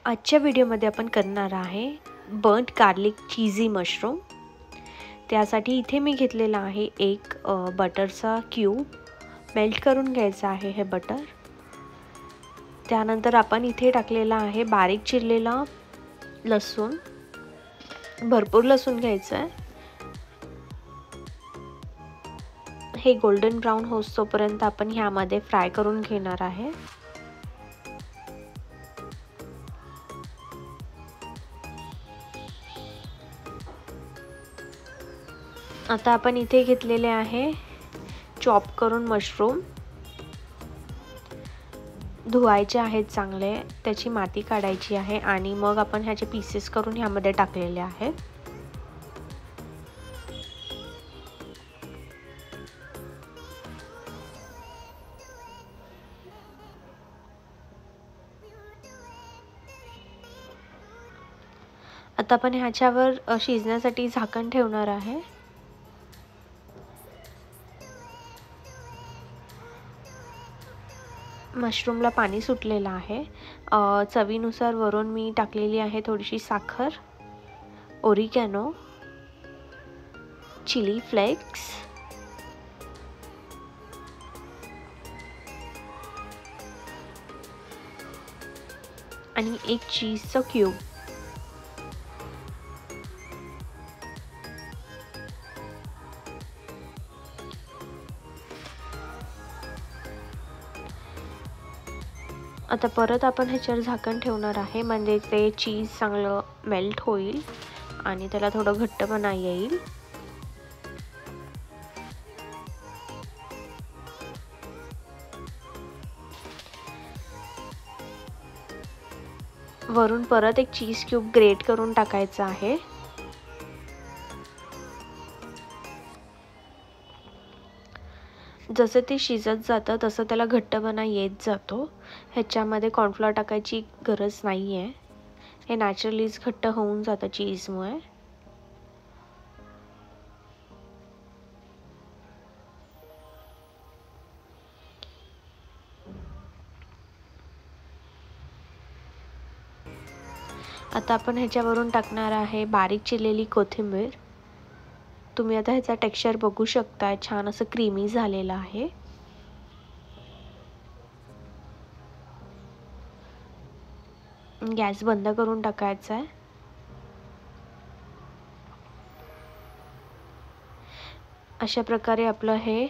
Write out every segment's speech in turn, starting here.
आजच्या व्हिडिओमध्ये आपण करणार आहे बर्न्ट गार्लिक चीजी मशरूम। त्यासाठी इथे मी घेतलेला आहे एक बटरचा क्यूब, मेल्ट करून घ्यायचा आहे हे बटर। त्यानंतर आपण इथे टाकलेला आहे बारीक चिरलेला लसूण, भरपूर लसूण घ्यायचा आहे। हे गोल्डन ब्राउन होईपर्यंत आपण ह्यामध्ये फ्राय करून घेणार आहे। आता आपण इथे घेतलेले आहे चॉप करून मशरूम, धुवायचे आहेत चांगले, त्याची माती काढायची आहे आणि मग आपण ह्याचे पीसेस करून ह्यामध्ये टाकलेले आहेत। आता आपण ह्याच्यावर शिजण्यासाठी झाकण ठेवणार आहे। मशरूमला पाणी सुटलेलं आहे। चवीनुसार वरून मी टाकलेली आहे थोडीशी साखर, ओरिगॅनो, चिली फ्लेक्स आणि एक चीजचा क्यूब। आता परत आपण ह्याच्यावर झाकण ठेवणार आहे, म्हणजे ते चीज चांगलं मेल्ट होईल आणि त्याला थोडं घट्टपणा येईल। वरून परत एक चीज क्यूब ग्रेट करून टाकायचा आहे। जसं ते शिजत जातं तसं त्याला घट्टपणा येत जातो। ह्याच्यामध्ये कॉर्नफ्लोअर टाकायची गरज नाही आहे, हे नॅचरलीच घट्ट होऊन जातं चीजमुळे। आता आपण ह्याच्यावरून टाकणार आहे बारीक चिरलेली कोथिंबीर। तुम्ही आता ह्याचा टेक्स्चर बघू शकता, छान असं क्रीमी झालेलं आहे। गॅस बंद करून टाकायचा आहे। अशा प्रकारे आपलं हे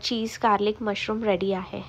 चीज गार्लिक मशरूम रेडी आहे।